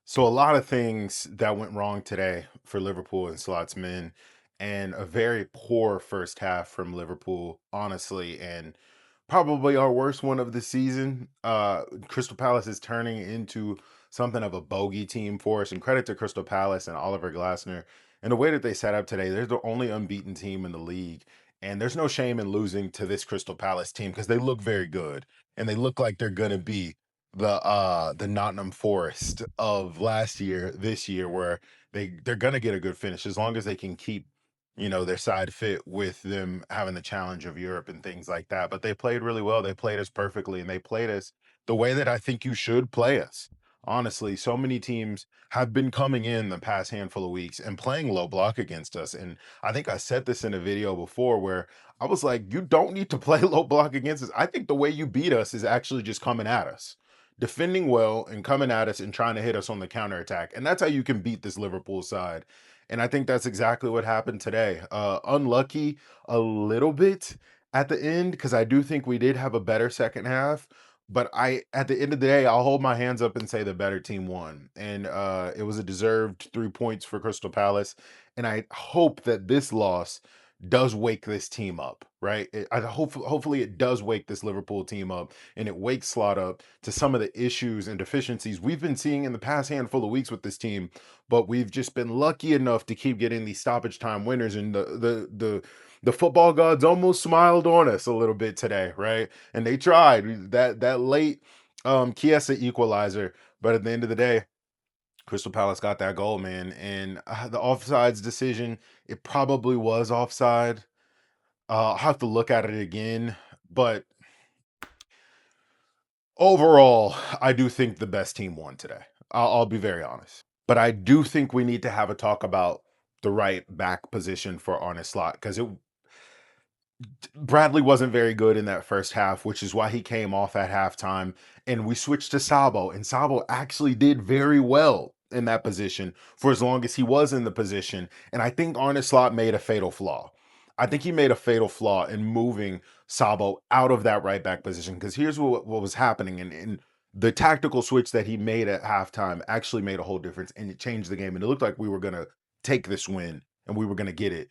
So a lot of things that went wrong today for Liverpool and Slot's men, and a very poor first half from Liverpool, honestly, and probably our worst one of the season. Crystal Palace is turning into something of a bogey team for us, and credit to Crystal Palace and Oliver Glasner and the way that they set up today. They're the only unbeaten team in the league, and there's no shame in losing to this Crystal Palace team because they look very good and they look like they're gonna be the Nottingham Forest of last year, this year, where they're gonna get a good finish as long as they can keep, their side fit with them having the challenge of Europe and things like that. But they played really well. They played us perfectly, and they played us the way that I think you should play us. Honestly, so many teams have been coming in the past handful of weeks and playing low block against us. And I think I said this in a video before where I was like, you don't need to play low block against us. I think the way you beat us is actually just coming at us, defending well and coming at us and trying to hit us on the counterattack. And that's how you can beat this Liverpool side. And I think that's exactly what happened today. Unlucky a little bit at the end because I do think we did have a better second half. But at the end of the day, I'll hold my hands up and say the better team won. And it was a deserved 3 points for Crystal Palace. And I hope that this loss does wake this team up, right? Hopefully it does wake this Liverpool team up and it wakes Slot up to some of the issues and deficiencies we've been seeing in the past handful of weeks with this team. But we've just been lucky enough to keep getting these stoppage time winners, and the football gods almost smiled on us a little bit today, right? And they tried that late Chiesa equalizer, but at the end of the day, Crystal Palace got that goal, man. And the offsides decision, it probably was offside. I'll have to look at it again, but overall, I do think the best team won today. I'll be very honest. But I do think we need to have a talk about the right back position for Arne Slot because Bradley wasn't very good in that first half, which is why he came off at halftime. And we switched to Sabo, and Sabo actually did very well in that position for as long as he was in the position. And I think Arne Slot made a fatal flaw. I think he made a fatal flaw in moving Sabo out of that right back position because here's what was happening. And the tactical switch that he made at halftime actually made a whole difference and it changed the game. And it looked like we were going to take this win and we were going to get it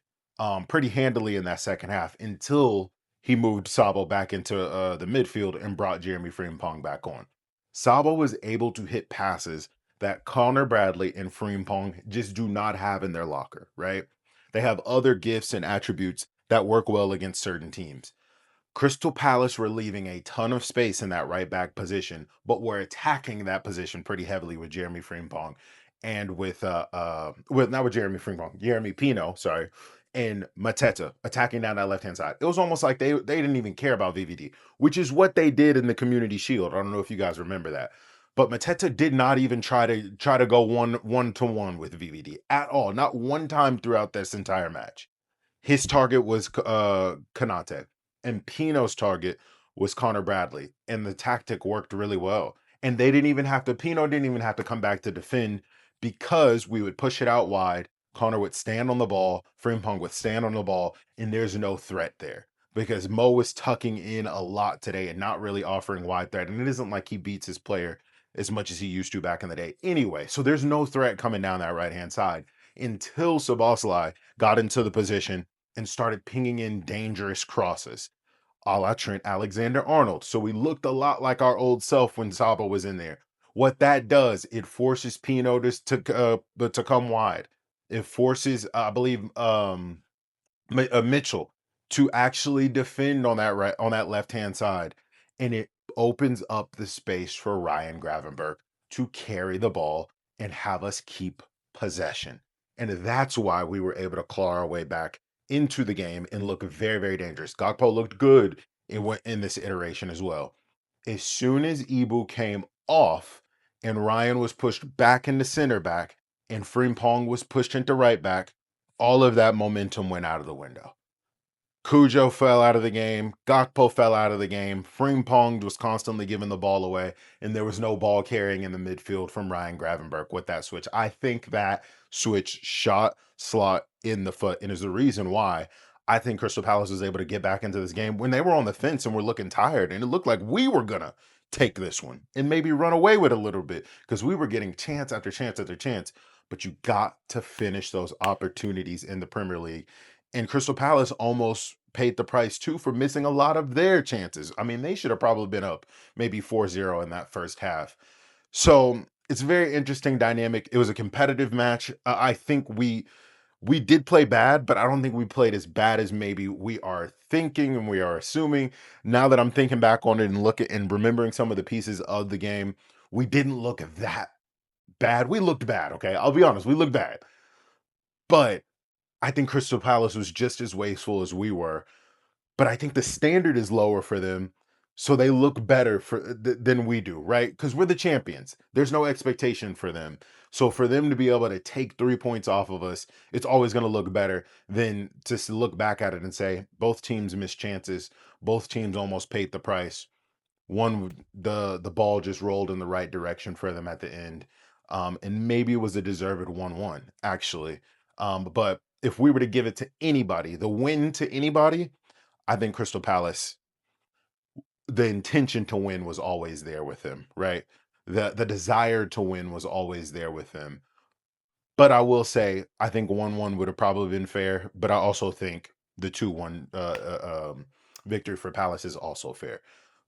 pretty handily in that second half until he moved Sabo back into the midfield and brought Jeremy Frimpong back on. Sabo was able to hit passes that Connor Bradley and Frimpong just do not have in their locker, right? They have other gifts and attributes that work well against certain teams. Crystal Palace were leaving a ton of space in that right back position, but were attacking that position pretty heavily with Jeremy Frimpong and with not with Jeremy Frimpong, Jeremy Pino, sorry, and Mateta attacking down that left hand side. It was almost like they didn't even care about VVD, which is what they did in the Community Shield. I don't know if you guys remember that. But Mateta did not even try to go one to one with VVD at all. Not one time throughout this entire match. His target was Kanate, and Pino's target was Connor Bradley, and the tactic worked really well. And Pino didn't even have to come back to defend because we would push it out wide. Connor would stand on the ball, Frimpong would stand on the ball, and there's no threat there because Mo was tucking in a lot today and not really offering wide threat. And it isn't like he beats his player as much as he used to back in the day anyway. So there's no threat coming down that right hand side until Sabasli got into the position and started pinging in dangerous crosses, a la Trent Alexander-Arnold. So we looked a lot like our old self when Saba was in there. What that does, it forces Pino to come wide. It forces, I believe, Mitchell to actually defend on that left hand side, and it opens up the space for Ryan Gravenberch to carry the ball and have us keep possession. And that's why we were able to claw our way back into the game and look very, very dangerous. Gakpo looked good in this iteration as well. As soon as Ibu came off and Ryan was pushed back into center back and Frimpong was pushed into right back, all of that momentum went out of the window. Cujo fell out of the game. Gakpo fell out of the game. Frimpong was constantly giving the ball away, and there was no ball carrying in the midfield from Ryan Gravenberch with that switch. I think that switch shot Slot in the foot, and is the reason why I think Crystal Palace was able to get back into this game when they were on the fence and were looking tired, and it looked like we were gonna take this one and maybe run away with a little bit because we were getting chance after chance after chance. But you got to finish those opportunities in the Premier League. And Crystal Palace almost paid the price too for missing a lot of their chances. I mean, they should have probably been up maybe 4-0 in that first half. So it's a very interesting dynamic. It was a competitive match. I think we did play bad, but I don't think we played as bad as maybe we are thinking and we are assuming. Now that I'm thinking back on it and look at and remembering some of the pieces of the game, we didn't look that bad. We looked bad, okay? I'll be honest, we looked bad. But I think Crystal Palace was just as wasteful as we were. But I think the standard is lower for them, so they look better than we do, right? Because we're the champions. There's no expectation for them. So for them to be able to take 3 points off of us, it's always going to look better than just look back at it and say both teams missed chances, both teams almost paid the price. One, the ball just rolled in the right direction for them at the end, and maybe it was a deserved 1-1 actually. But if we were to give it to anybody, the win to anybody, I think Crystal Palace, the intention to win was always there with them, right? The desire to win was always there with them. But I will say, I think 1-1 would have probably been fair, but I also think the 2-1 victory for Palace is also fair.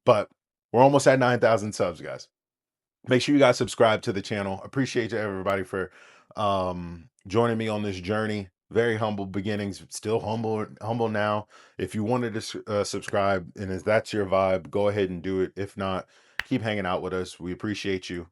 But we're almost at 9,000 subs, guys. Make sure you guys subscribe to the channel. Appreciate you everybody for joining me on this journey. Very humble beginnings, still humble now. If you wanted to subscribe and if that's your vibe, go ahead and do it. If not, keep hanging out with us. We appreciate you.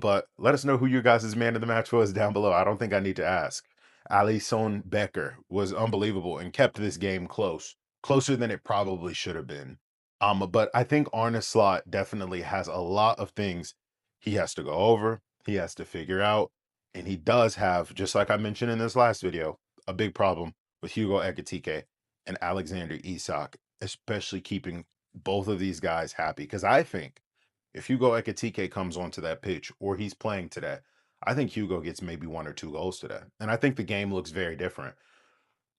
But let us know who your guys' man of the match was down below. I don't think I need to ask. Alisson Becker was unbelievable and kept this game closer than it probably should have been. But I think Arne Slot definitely has a lot of things he has to go over, he has to figure out, and he does have, just like I mentioned in this last video, a big problem with Hugo Ekitike and Alexander Isak, especially keeping both of these guys happy. Because I think if Hugo Ekitike comes onto that pitch or he's playing today, I think Hugo gets maybe 1 or 2 goals today. And I think the game looks very different.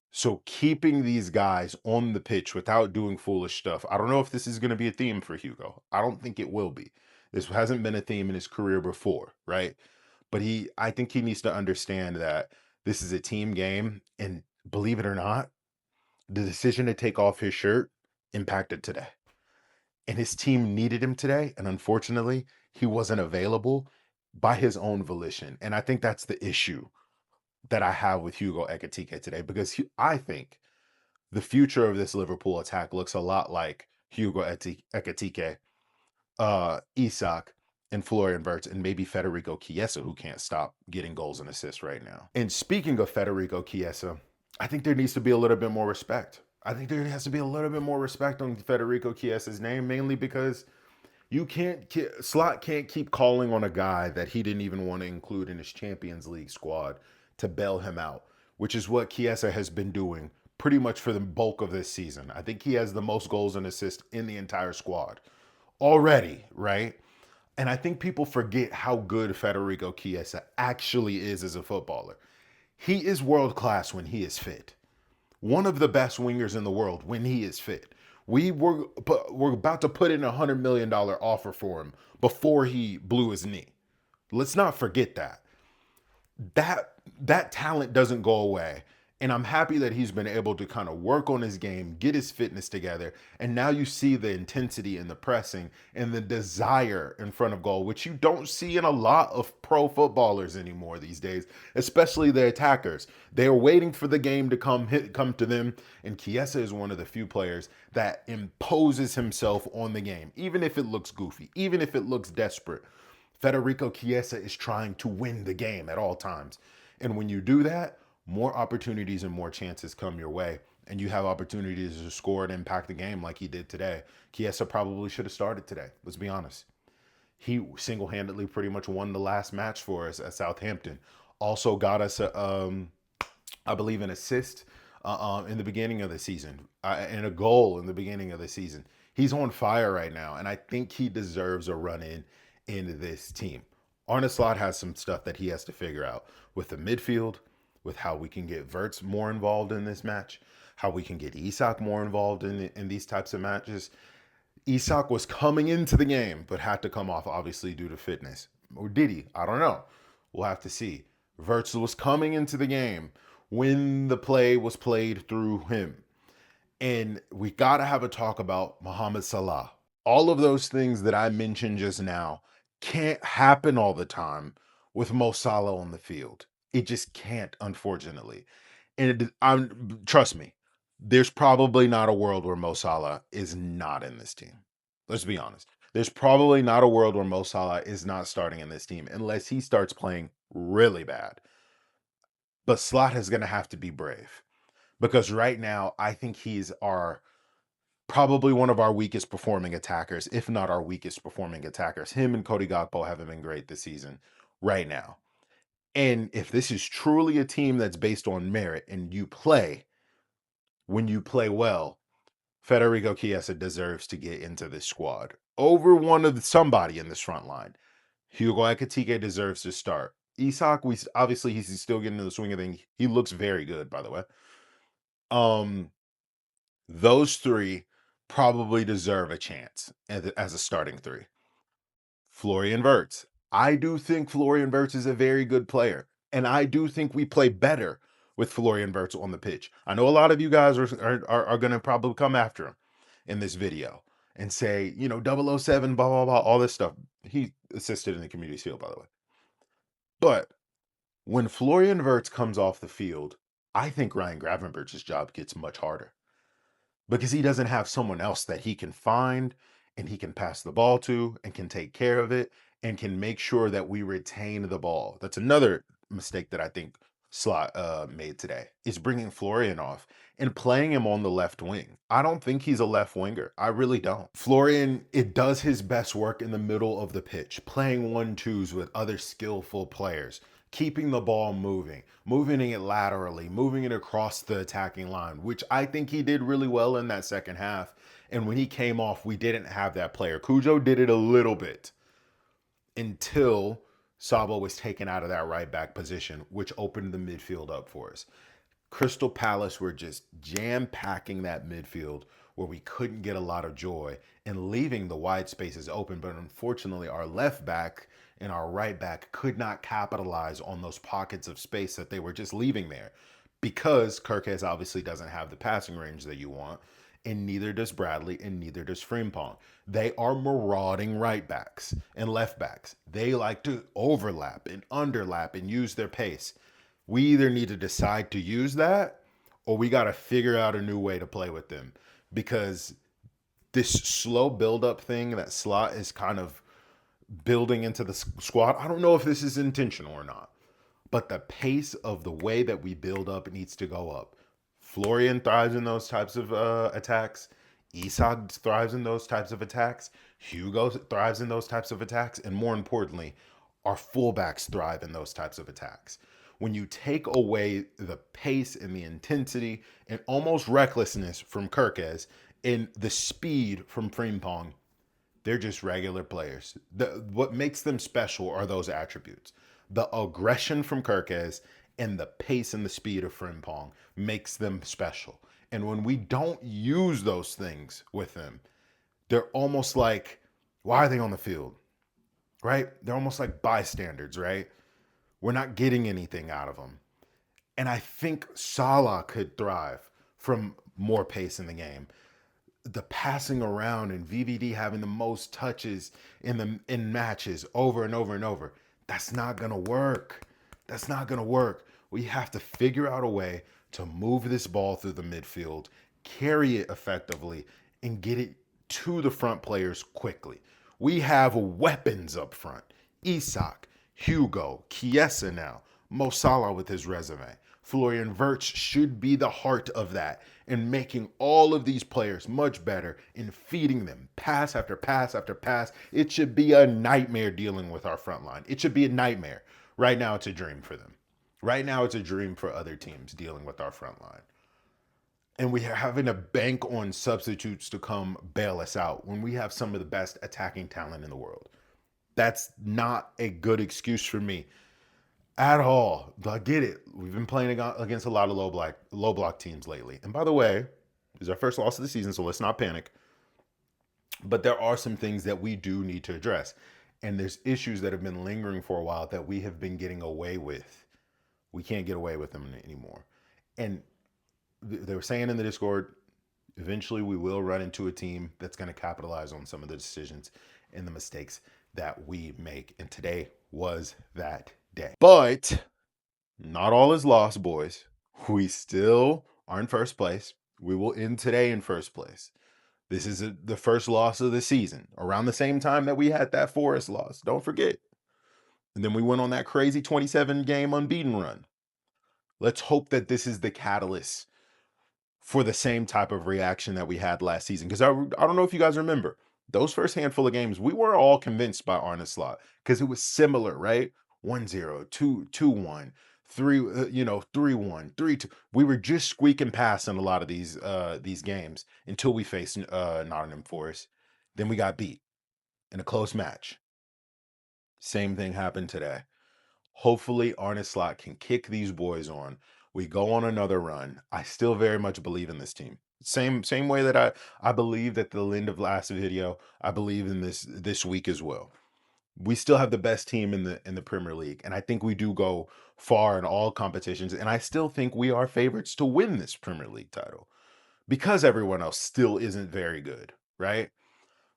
So keeping these guys on the pitch without doing foolish stuff. I don't know if this is going to be a theme for Hugo. I don't think it will be. This hasn't been a theme in his career before, right? But I think he needs to understand that this is a team game, and believe it or not, the decision to take off his shirt impacted today. And his team needed him today, and unfortunately, he wasn't available by his own volition. And I think that's the issue that I have with Hugo Ekitike today, because I think the future of this Liverpool attack looks a lot like Hugo Ekitike, Isak, and Florian Wirtz, and maybe Federico Chiesa, who can't stop getting goals and assists right now. And speaking of Federico Chiesa, I think there needs to be a little bit more respect. I think there has to be a little bit more respect on Federico Chiesa's name, mainly because you can't Slot can't keep calling on a guy that he didn't even want to include in his Champions League squad to bail him out, which is what Chiesa has been doing pretty much for the bulk of this season. I think he has the most goals and assists in the entire squad already, right? And I think people forget how good Federico Chiesa actually is as a footballer. He is world class when he is fit. One of the best wingers in the world when he is fit. We're about to put in $100 million offer for him before he blew his knee. Let's not forget that. That talent doesn't go away. And I'm happy that he's been able to kind of work on his game, get his fitness together. And now you see the intensity and the pressing and the desire in front of goal, which you don't see in a lot of pro footballers anymore these days, especially the attackers. They are waiting for the game to come to them. And Chiesa is one of the few players that imposes himself on the game, even if it looks goofy, even if it looks desperate. Federico Chiesa is trying to win the game at all times. And when you do that, more opportunities and more chances come your way. And you have opportunities to score and impact the game like he did today. Chiesa probably should have started today. Let's be honest. He single-handedly pretty much won the last match for us at Southampton. Also got us, I believe, an assist in the beginning of the season and a goal in the beginning of the season. He's on fire right now, and I think he deserves a run in this team. Arne Slot has some stuff that he has to figure out with the midfield, with how we can get Wirtz more involved in this match, how we can get Isak more involved in these types of matches. Isak was coming into the game, but had to come off, obviously, due to fitness. Or did he? I don't know. We'll have to see. Wirtz was coming into the game when the play was played through him. And we got to have a talk about Mohamed Salah. All of those things that I mentioned just now can't happen all the time with Mo Salah on the field. It just can't, unfortunately. And I'm trust me, there's probably not a world where Mo Salah is not in this team. Let's be honest. There's probably not a world where Mo Salah is not starting in this team unless he starts playing really bad. But Slot is going to have to be brave because right now I think he's our probably one of our weakest performing attackers, if not our weakest performing attackers. Him and Cody Gakpo haven't been great this season right now. And if this is truly a team that's based on merit and when you play well, Federico Chiesa deserves to get into this squad over somebody in this front line. Hugo Ekitike deserves to start. Isak, obviously he's still getting into the swing of things. He looks very good, by the way. Those three probably deserve a chance as a starting three. Florian Wirtz. I do think Florian Wirtz is a very good player, and I do think we play better with Florian Wirtz on the pitch. I know a lot of you guys are going to probably come after him in this video and say, 007, blah, blah, blah, all this stuff. He assisted in the community shield, by the way. But when Florian Wirtz comes off the field, I think Ryan Gravenberch's job gets much harder because he doesn't have someone else that he can find and he can pass the ball to and can take care of it and can make sure that we retain the ball. That's another mistake that I think Slot made today is bringing Florian off and playing him on the left wing. I don't think he's a left winger. I really don't. Florian, it does his best work in the middle of the pitch, playing 1-2s with other skillful players, keeping the ball moving it laterally, moving it across the attacking line, which I think he did really well in that second half. And when he came off, we didn't have that player. Cujo did it a little bit until Sabo was taken out of that right back position, which opened the midfield up for us. Crystal Palace were just jam-packing that midfield where we couldn't get a lot of joy and leaving the wide spaces open. But unfortunately, our left back and our right back could not capitalize on those pockets of space that they were just leaving there because Kirkes obviously doesn't have the passing range that you want, and neither does Bradley, and neither does Frimpong. They are marauding right backs and left backs. They like to overlap and underlap and use their pace. We either need to decide to use that or we got to figure out a new way to play with them because this slow build-up thing that Slot is kind of building into the squad, I don't know if this is intentional or not, but the pace of the way that we build up needs to go up. Florian thrives in those types of attacks. Isak thrives in those types of attacks. Hugo thrives in those types of attacks. And more importantly, our fullbacks thrive in those types of attacks. When you take away the pace and the intensity and almost recklessness from Kirkes and the speed from Frimpong, they're just regular players. What makes them special are those attributes. The aggression from Kirkes and the pace and the speed of Frimpong makes them special. And when we don't use those things with them, they're almost like, why are they on the field? Right? They're almost like bystanders, right? We're not getting anything out of them. And I think Salah could thrive from more pace in the game. The passing around and VVD having the most touches in matches over and over and over. That's not going to work. That's not going to work. We have to figure out a way to move this ball through the midfield, carry it effectively, and get it to the front players quickly. We have weapons up front. Isak, Hugo, Chiesa now, Mo Salah with his resume. Florian Wirtz should be the heart of that and making all of these players much better in feeding them pass after pass after pass. It should be a nightmare dealing with our front line. It should be a nightmare. Right now, it's a dream for them. Right now, it's a dream for other teams dealing with our front line. And we are having to bank on substitutes to come bail us out when we have some of the best attacking talent in the world. That's not a good excuse for me at all. I get it. We've been playing against a lot of low block teams lately. And by the way, this is our first loss of the season, so let's not panic. But there are some things that we do need to address. And there's issues that have been lingering for a while that we have been getting away with. We can't get away with them anymore. And they were saying in the Discord, eventually we will run into a team that's going to capitalize on some of the decisions and the mistakes that we make. And today was that day. But not all is lost, boys. We still are in first place. We will end today in first place. This is the first loss of the season, around the same time that we had that Forest loss. Don't forget. And then we went on that crazy 27 game unbeaten run. Let's hope that this is the catalyst for the same type of reaction that we had last season. Because I don't know if you guys remember, those first handful of games, we were all convinced by Arne Slot because it was similar, right? 1-0, 2-1, 3-1, 3-2. We were just squeaking past in a lot of these games until we faced Nottingham Forest. Then we got beat in a close match. Same thing happened today. Hopefully Arne Slot can kick these boys on. We go on another run. I still very much believe in this team. Same way that I believed at the end of last video, I believe in this week as well. We still have the best team in the Premier League, and I think we do go far in all competitions, and I still think we are favorites to win this Premier League title because everyone else still isn't very good, right?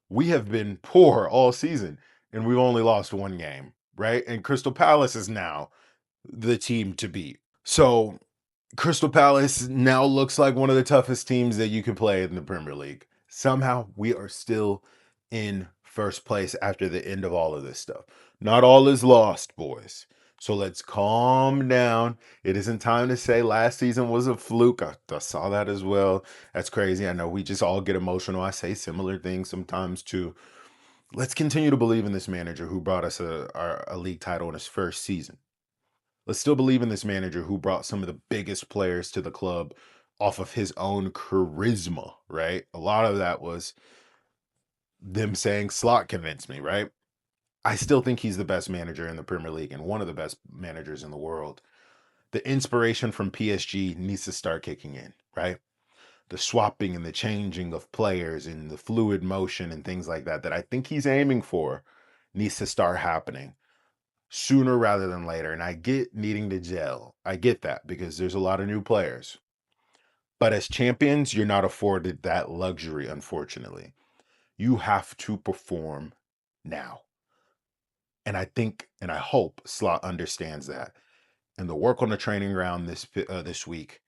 We have been poor all season and we've only lost one game, right? And Crystal Palace is now the team to beat. So Crystal Palace now looks like one of the toughest teams that you can play in the Premier League. Somehow we are still in first place after the end of all of this stuff. Not all is lost, boys. So let's calm down. It isn't time to say last season was a fluke. I saw that as well. That's crazy. I know we just all get emotional. I say similar things sometimes too. Let's continue to believe in this manager who brought us a league title in his first season. Let's still believe in this manager who brought some of the biggest players to the club off of his own charisma, right? A lot of that was them saying Slot convinced me, right? I still think he's the best manager in the Premier League and one of the best managers in the world. The inspiration from PSG needs to start kicking in, right? The swapping and the changing of players and the fluid motion and things like that I think he's aiming for needs to start happening sooner rather than later. And I get needing to gel. I get that because there's a lot of new players. But as champions, you're not afforded that luxury, unfortunately. You have to perform now. And I think and I hope Slot understands that. And the work on the training ground this week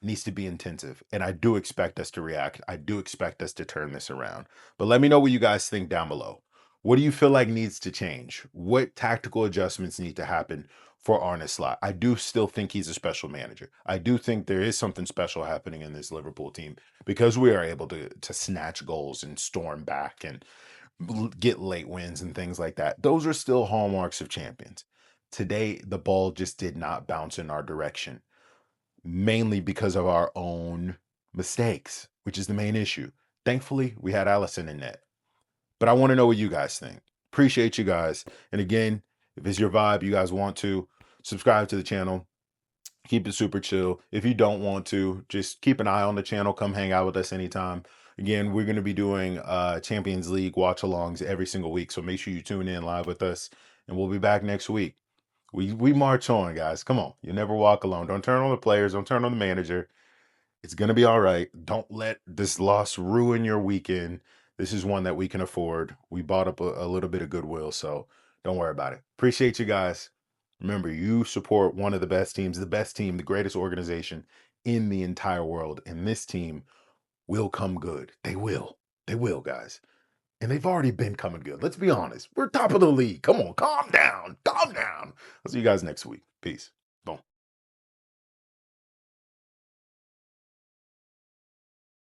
needs to be intensive. And I do expect us to react. I do expect us to turn this around. But let me know what you guys think down below. What do you feel like needs to change? What tactical adjustments need to happen for Arne Slot? I do still think he's a special manager. I do think there is something special happening in this Liverpool team because we are able to snatch goals and storm back and get late wins and things like that. Those are still hallmarks of champions. Today, the ball just did not bounce in our direction, mainly because of our own mistakes, which is the main issue. Thankfully, we had Allison in net. But I want to know what you guys think. Appreciate you guys. And again, if it's your vibe, you guys want to subscribe to the channel. Keep it super chill. If you don't want to, just keep an eye on the channel. Come hang out with us anytime. Again, we're going to be doing Champions League watch-alongs every single week. So make sure you tune in live with us. And we'll be back next week. We march on, guys. Come on. You never walk alone. Don't turn on the players. Don't turn on the manager. It's going to be all right. Don't let this loss ruin your weekend. This is one that we can afford. We bought up a little bit of goodwill, so don't worry about it. Appreciate you guys. Remember, you support one of the best teams, the greatest organization in the entire world. And this team will come good. They will. They will, guys. And they've already been coming good. Let's be honest. We're top of the league. Come on, calm down. Calm down. I'll see you guys next week. Peace.